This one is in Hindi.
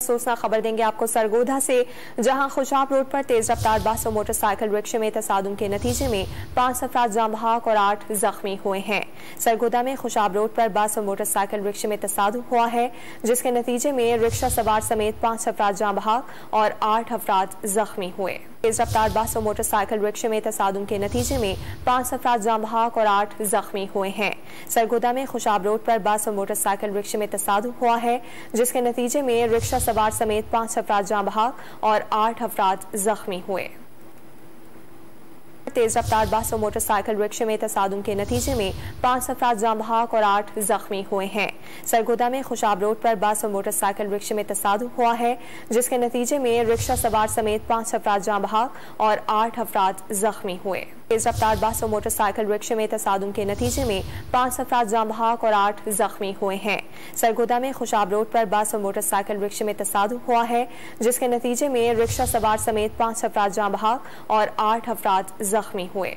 सूचना खबर देंगे आपको सरगोधा से, जहां खुशाब रोड पर तेज रफ्तार बस और मोटरसाइकिल रिक्शे में तसादुम के नतीजे में 5 अफराद जाँ बहक और 8 जख्मी हुए हैं। सरगोधा में खुशाब रोड पर बस और मोटरसाइकिल रिक्शे में तसादुम हुआ है, जिसके नतीजे में रिक्शा सवार समेत 5 अफराद जाँ बहक और 8 अफराद जख्मी हुए। तेज रफ्तार बस और मोटरसाइकिल रिक्शे में तसादुम के नतीजे में 5 अफराद जाँ बहक और 8 जख्मी हुए हैं। सरगोधा में खुशाब रोड पर बस और मोटरसाइकिल रिक्शे में तसादुम हुआ है, जिसके नतीजे में रिक्शा सवार समेत 5 अफराद जाँ बहक और 8 अफराद जख्मी हुए। तेज रफ्तार बस और मोटरसाइकिल रिक्शे में तसादुम के नतीजे में 5 अफराद जाँ बहक और 8 जख्मी हुए हैं। सरगोधा में खुशाब रोड पर बस और मोटरसाइकिल रिक्शे में तसादुम हुआ है, जिसके नतीजे में रिक्शा सवार समेत 5 अफराद जाँ बहक और 8 अफराद जख्मी हुए। तेज रफ्तार बस और मोटरसाइकिल रिक्शे में तसादुम के नतीजे में 5 अफराद जाँ बहक और 8 जख्मी हुए हैं। सरगोधा में खुशाब रोड पर बस और मोटरसाइकिल रिक्शे में तसादुम हुआ है, जिसके नतीजे में रिक्शा सवार समेत 5 अफराद जाँ बहक और 8 अफराद जख्मी हुए।